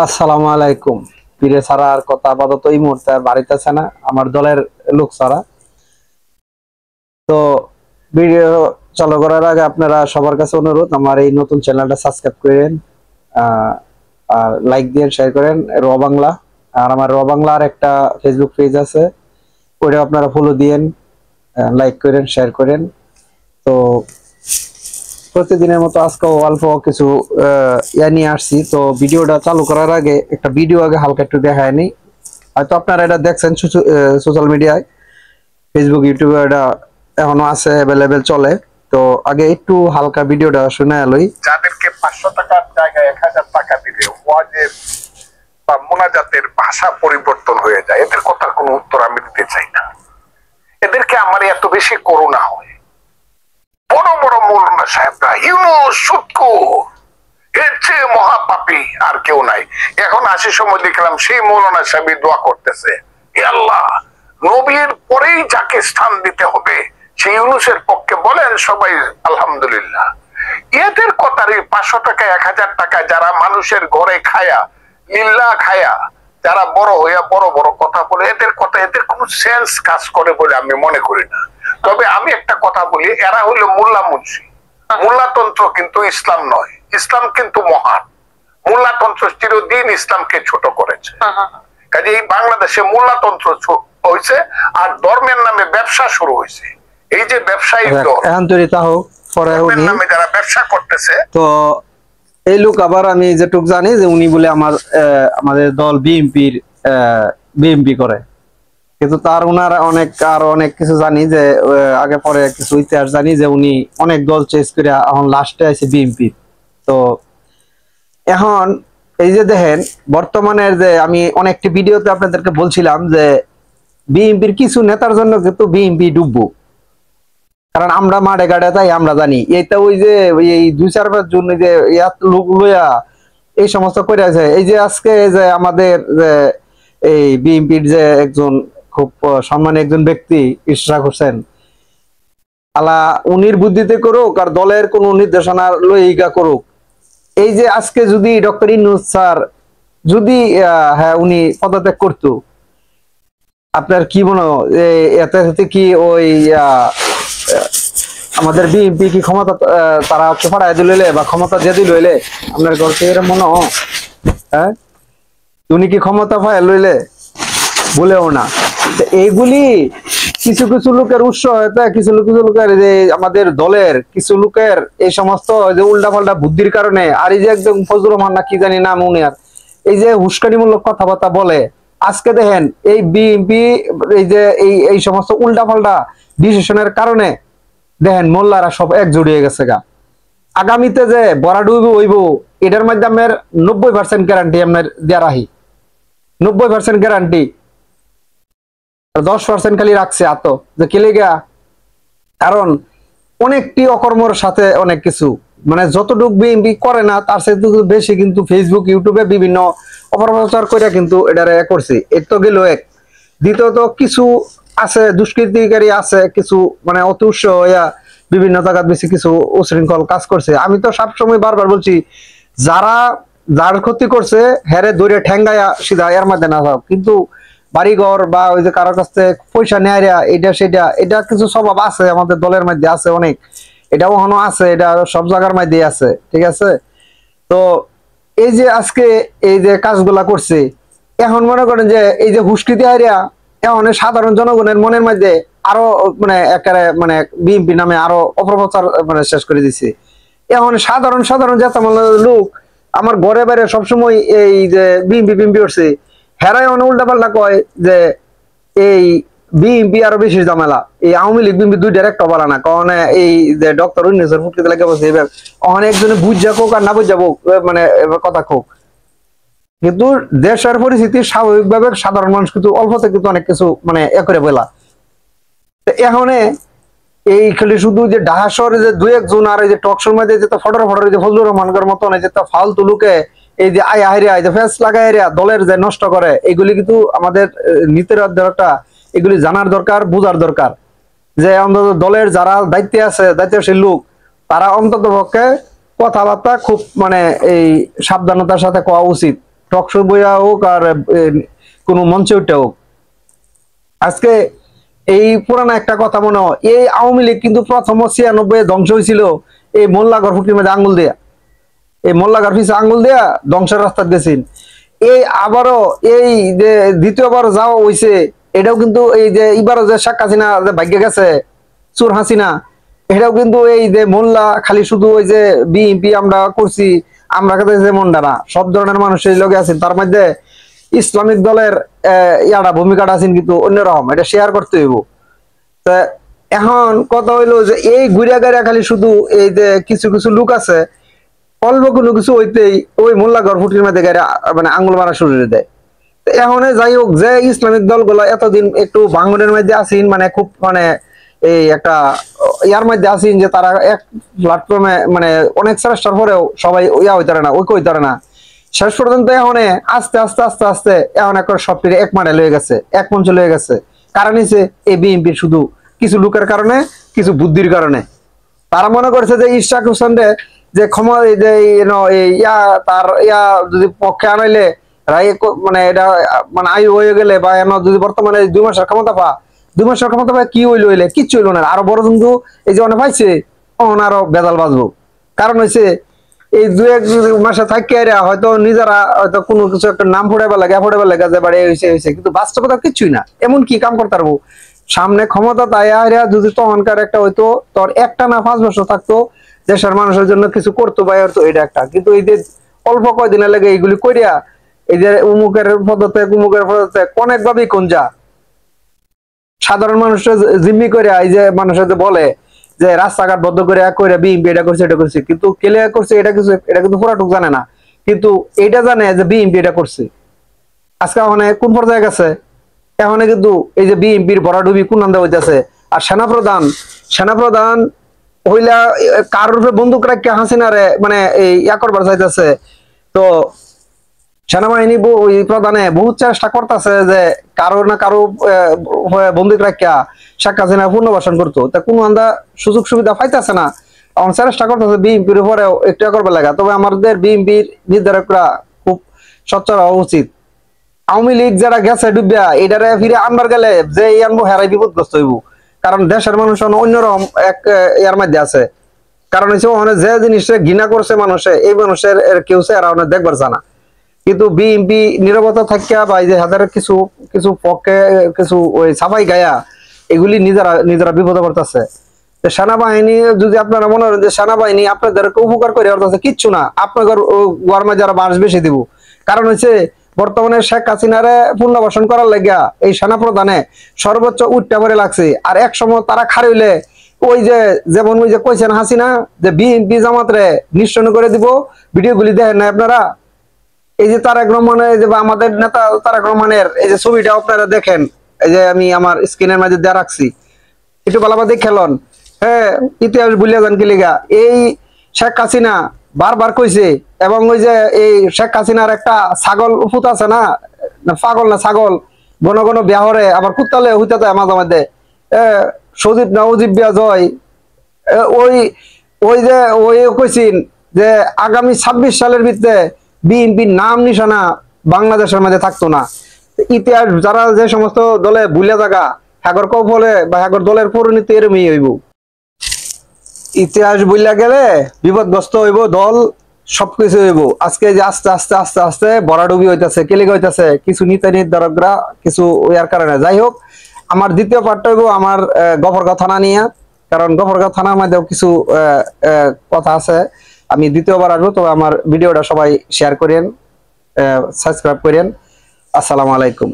আসসালামু আলাইকুম। পীরে ছাড়া আর কথা আপাতত এই মুহূর্তে আর বাড়িতে আছে না, আমার দলের লোক ছাড়া। তো ভিডিও চালু করার আগে আপনারা সবার কাছে অনুরোধ, আমার এই নতুন চ্যানেলটা সাবস্ক্রাইব করেন, আর লাইক দিয়ে শেয়ার করেন র বাংলা। আর আমার র বাংলার একটা ফেসবুক পেজ আছে, ওইটা আপনারা ফলো দিয়েন, লাইক করেন, শেয়ার করেন। তো প্রতিদিনের মতো আজকে অল্প কিছু ইয়া নিয়ে আসছি। তো ভিডিওটা চালু করার আগে একটা ভিডিও আগে হালকা একটু দেখায়নি, হয়তো আপনারা এটা দেখছেন সোশ্যাল মিডিয়ায়, ফেসবুক, ইউটিউবে এটা এখনো আছে, অ্যাভেলেবেল চলে। তো আগে একটু হালকা ভিডিওটা শুনে এলোই। যাদেরকে 500 টাকার জায়গায় 1000 টাকা দিলে ওয়াজেব বা মোনাজাতের ভাষা পরিবর্তন হয়ে যায়, এদের কথার কোনো উত্তর আমি দিতে চাই না। এদেরকে আমার এত বেশি করুণা হয়। বড় বড় মৌলানা সাহেবরা ইউনুস সুৎখোর, এর চেয়ে মহাপাপী আর কেউ নাই। এখন আসি সময় দেখলাম সেই মৌলানা সাহেব দোয়া করতেছে, হে আল্লাহ, নবীর পরেই যাকে স্থান দিতে হবে সেই ইউনুসের পক্ষে বলেন সবাই আলহামদুলিল্লাহ। এদের কথার 500 টাকা 1000 টাকা যারা মানুষের ঘরে খায়া লিল্লাহ খায়া যারা বড় হইয়া বড় বড় কথা বলে, এদের কথা এদের কোন সেন্স কাজ করে বলে আমি মনে করি না। তবে আমি একটা কথা বলি, এরা হইলো মোল্লা মুন্সি। মোল্লাতন্ত্র কিন্তু ইসলাম নয়, ইসলাম কিন্তু মহান। মোল্লাতন্ত্র চিরদিন ইসলামকে ছোট করেছে। কাজে এই বাংলাদেশে মোল্লাতন্ত্র হয়েছে আর ধর্মের নামে ব্যবসা শুরু হয়েছে। এই যে ব্যবসায়ী নামে যারা ব্যবসা করতেছে, তো এই লোক আবার আমি যেটুক জানি যে উনি বলে আমাদের দল বিএমপি করে, কিন্তু তার উনার আরো অনেক কিছু জানি, যে আগে পরে কিছু ইতিহাস জানি যে উনি অনেক দল চেঞ্জ করে এখন লাস্টে আছে বিএমপি। তো এখন এই যে দেখেন বর্তমানের যে আমি অনেকটি ভিডিওতে আপনাদেরকে বলছিলাম যে বিএনপির কিছু নেতার জন্য কিন্তু বিএনপি ডুববো, কারণ আমরা মাঠে ঘাটে তাই আমরা জানি। এইটা ওই যে এই 2-4 জন্য যে লোক লইয়া এই সমস্ত করে আছে। এই যে আজকে যে আমাদের যে এই বিএনপির যে একজন খুব সম্মানী একজন ব্যক্তি ইশরাক হোসেন, আলা উনির বুদ্ধিতে করুক আর দলের কোন নির্দেশনা লইগা করুক, এই যে আজকে যদি ডক্টর ইউনূস স্যার যদি উনি পদত্যাগ করতো, আপনার কি মনে এতে কি ওই আমাদের বিএনপি কি ক্ষমতা তারা হচ্ছে ফাড়াই দিলে বা ক্ষমতা যে দিল হইলে আপনার ঘরকে এরকম মনে হ্যাঁ উনি কি ক্ষমতা পায় লইলে বলেও না। এইগুলি কিছু কিছু লোকের উৎস হয়তো, কিছু লোকের যে আমাদের দলের কিছু লোকের এই সমস্ত যে উল্টা পাল্টা বুদ্ধির কারণে, আর এই যে একদম ফজলুর রহমান না কি জানি নাম উনি, আর এই যে হুস্কানিমূলক কথাবার্তা বলে, আজকে দেখেন এই বিএনপি এই যে এই সমস্ত উল্টা পাল্টা ডিসিশনের কারণে দেখেন মোল্লারা সব একজোট হয়ে গেছে গা। আগামীতে যে বরাডুবি হইব এটার মধ্যে আমার 90% গ্যারান্টি আপনার দেয়া রাহি, 90% গ্যারান্টি। 10% খালি রাখছে আত যে কেলে গা, কারণ অনেকটি অকর্মর সাথে অনেক কিছু মানে যতটুকু বিএনপি করে না তার সাথে বেশি কিন্তু ফেসবুক ইউটিউবে বিভিন্ন অপপ্রচার করে কিন্তু এটারে করছে। এর তো গেল এক। দ্বিতীয়ত কিছু আছে দুষ্কৃতিকারী আছে কিছু মানে অতি উৎস হইয়া বিভিন্ন জায়গায় বেশি কিছু উশৃঙ্খল কাজ করছে। আমি তো সবসময় বারবার বলছি, যার ক্ষতি করছে হেরে ধরে ঠেঙ্গায়া সিধা এর মধ্যে না যাও, কিন্তু বাড়িঘর বা ওই যে কারোর কাছ থেকে পয়সা নেয় এটা সেটা এটা কিছু স্বভাব আছে আমাদের দলের মধ্যে আছে অনেক, এটাও এখনো আছে, এটা সব জায়গার মধ্যে আছে, ঠিক আছে। তো এই যে আজকে এই যে কাজগুলা করছে, এখন মনে করেন যে এই যে হুস্কৃতি হারিয়া এখন সাধারণ জনগণের মনের মধ্যে আরো মানে একেবারে মানে বিএনপি নামে আরো অপপ্রচার মানে শেষ করে দিচ্ছে। এখন সাধারণ যেত লোক আমার ঘরে বাইরে সবসময় এই যে বিএনপি উঠছে, হেরাই অনেক উল্টা পাল্টা কয় যে এই বিএনপি আরো বেশি ঝামেলা, এই আওয়ামী লীগ বিএনপি দুইটার একটা বলা না, কারণ এই যে ডক্টর ইউনূসের ফুটকে লাগে বসে এবার অনেকজনে বুঝ যাক আর না বুঝ যাবো মানে এবার কথা কোক, কিন্তু দেশের পরিস্থিতি স্বাভাবিকভাবে সাধারণ মানুষ কিন্তু অল্পতে কিন্তু অনেক কিছু মানে এ করে বলা। এখন এই খালি শুধু যে ঢাকা শহরে যে 2-1 জন আর এই যে টকশোর মধ্যে যেটা ফটর যে ফজলুর রহমানের মতন যেটা ফালতু লোকে এই যে আইরিয়া এই যে ফেস লাগাই দলের যে নষ্ট করে, এগুলি কিন্তু আমাদের নীতির দরকার, এগুলি জানার দরকার, বোঝার দরকার, যে অন্তত দলের যারা দায়িত্বে আছে দায়িত্বশীল লোক তারা অন্তত পক্ষে কথাবার্তা খুব মানে এই সাবধানতার সাথে কোয়া উচিত। টক শো বইয়া হোক আর কোনো মঞ্চে উঠে হোক, আজকে এই পুরানো একটা কথা মনে হয়, এই আওয়ামী লীগ কিন্তু প্রথম 96 ধ্বংস হয়েছিল এই মোল্লাগড় ফুটির মধ্যে আঙ্গুল দেয়া, এই মোল্লাগড় পিছে আঙ্গুল দেয়া ধ্বংসের রাস্তা গেছেন। এই আবারও এই যে দ্বিতীয়বার যাওয়া হয়েছে, এটাও কিন্তু এই যে এবারও যে শেখ হাসিনা যে ভাগ্যে গেছে চোর হাসিনা, এটাও কিন্তু এই যে মোল্লা খালি শুধু ওই যে বিএনপি আমরা করছি আমরা কাছে যেমন না, সব ধরনের মানুষ এই লোকে আছেন, তার মধ্যে ইসলামিক দলের ইয়াটা ভূমিকাটা আছেন কিন্তু অন্যরকম, এটা শেয়ার করতে হইব। তা এখন কথা হইলো যে এই ঘুরিয়া গাড়িয়া খালি শুধু এই যে কিছু কিছু লোক আছে অল্প কোনো কিছু হইতেই ওই মোল্লাগড় ফুটির মধ্যে গাড়িয়া মানে আঙ্গুল মারা শুরু করে দেয়। এখন যাই হোক, যে ইসলামিক দলগুলো এতদিন একটু ভাঙনের মধ্যে আছেন, মানে খুব মানে এই একটা ইয়ার মধ্যে আছেন যে তারা এক প্ল্যাটফর্মে মানে অনেক চেষ্টার পরেও সবাই ইয়া হইতে পারে না, ঐক্য হইতে পারে না, শেষ পর্যন্ত এখন আস্তে আস্তে আস্তে আস্তে এখন একটা সবটির এক মডেল হয়ে গেছে, এক মঞ্চ হয়ে গেছে। কারণ হচ্ছে এই বিএনপির শুধু কিছু লোকের কারণে, কিছু বুদ্ধির কারণে। তারা মনে করছে যে ইশাক হোসেনরে যে ক্ষমা যে ইয়া তার ইয়া যদি পক্ষে আনাইলে মানে এটা মানে আয়ু হয়ে গেলে বা যদি বর্তমানে 2 মাসের ক্ষমতা পা 2 মাসের ক্ষমতা পা কি হইলো হইলে কিচ্ছু হইলো না, আরো বড় কিন্তু এই যে অনেক পাইছে তখন আরো বেজাল বাজবো। কারণ হয়েছে এই 2-1 মাসে থাকি হয়তো নিজেরা হয়তো কোনো কিছু একটা নাম ফোটাইবার লাগে যে বাড়ি হয়েছে, কিন্তু বাস্তবতা কিছুই না। এমন কি কাম করতে পারবো? সামনে ক্ষমতা তাই যদি তখনকার একটা হয়তো তোর একটা না 5 বছর থাকতো, দেশের মানুষের জন্য কিছু করতো বা হতো, এটা একটা। কিন্তু এই যে অল্প কয়দিনের লাগে এইগুলি করিয়া এই যে উমুকের পদত্যাগ অনেকভাবেই কোন যা সাধারণ মানুষের জিম্মি করে এই যে মানুষের যে বলে যে রাস্তাঘাট বদ্ধ করে বিএনপি এটা করছে এটা করছে, কিন্তু কেলে করছে এটা কিছু, এটা কিন্তু পুরাটুক জানে না, কিন্তু এটা জানে যে বিএনপি এটা করছে। আজকে ওখানে কোন পর্যায়ে গেছে, এখন কিন্তু এই যে বিএনপির ভরাডুবি কোন নান্দা হইতেছে। আর সেনাপ্রধান হইলা কার রূপে বন্দুক রাখে হাসিনারে মানে এই ইয়া করবার চাইতেছে। তো সেনাবাহিনী ওই প্রধানে বহুত চেষ্টা করতেছে যে কারো না কারো বন্দুক রাখিয়া শেখ হাসিনা পুনর্বাসন করতো, তা কোন আন্দা সুযোগ সুবিধা পাইতেছে না। এখন চেষ্টা করতেছে বিএনপির উপরেও একটু করবার লাগা। তবে আমাদের বিএনপির নির্ধারকরা খুব সচ্ছল হওয়া উচিত। আওয়ামী লীগ যারা গেছে ডুবিয়া এটারে ফিরে আনবার গেলে যে আনবো হেরাই বিপদগ্রস্ত হইব। কারণ দেশের মানুষ অন্যরকম এক ইয়ার মধ্যে আছে। কারণ হচ্ছে ওখানে যে জিনিসটা ঘৃণা করছে মানুষে, এই মানুষের কেউ এরা অনেক দেখবার জানা। কিন্তু বিএনপি নিরবতা থাকিয়া বা এই যে হাজার কিছু কিছু পক্ষে কিছু ওই সাফাই গায়া এগুলি নিজেরা বিপদে পড়তেছে। সেনাবাহিনী যদি আপনারা মনে করেন যে সেনাবাহিনী আপনাদেরকে উপকার করে কিচ্ছু না, আপনাদের গরমে যারা বাঁশ বেশি দিব। কারণ হচ্ছে বর্তমানে শেখ হাসিনারে পুনর্বাসন করার লাগিয়া এই সেনাপ্রধানে সর্বোচ্চ উঠতে পরে লাগছে। আর এক সময় তারা খারিলে ওই যে যেমন ওই যে কইছেন হাসিনা যে বিএনপি জামাতরে নিঃসন্ন করে দিব, ভিডিওগুলি দেখেন না আপনারা? এই যে তারেক রহমানের যে আমাদের নেতা তারেক রহমানের এই যে ছবিটা আপনারা দেখেন, এই যে আমি আমার স্ক্রিনের মাঝে দেওয়া রাখছি, একটু ভালোভাবে খেলন। হ্যাঁ, ইতিহাস ভুলিয়া যান কি লিগা? এই শেখ হাসিনা বারবার কইছে, এবং ওই যে এই শেখ হাসিনার একটা ছাগল ফুত আছে না, পাগল না ছাগল ঘন ঘন বিয়াহরে আবার কুত্তালে হইতে যায় মাঝে মাঝে সজীব না অজীব বিয়া জয়, ওই ওই যে ওই কইছিন যে আগামী 26 সালের ভিতরে বিএনপির নাম নিশানা বাংলাদেশের মধ্যে থাকতো না। ইতিহাস যারা যে সমস্ত দলে ভুলে থাকা হ্যাগর কৌফলে বা হ্যাগর দলের পরিণতি এরমই হইব। ইতিহাস বইলা গেলে বিপদগ্রস্ত হইব দল, সবকিছু হইব। আজকে যে আস্তে আস্তে আস্তে আস্তে বরাডুবি হইতেছে, কেলিগ হইতেছে কিছু নীতি নির্ধারকরা কিছু ইয়ার কারণে। যাই হোক, আমার দ্বিতীয় পার্টটা হইব আমার গফরগাঁও থানা নিয়ে, কারণ গফরগাঁও থানার মধ্যেও কিছু কথা আছে। আমি দ্বিতীয়বার আসবো, তবে আমার ভিডিওটা সবাই শেয়ার করেন, সাবস্ক্রাইব করেন। আসসালামু আলাইকুম।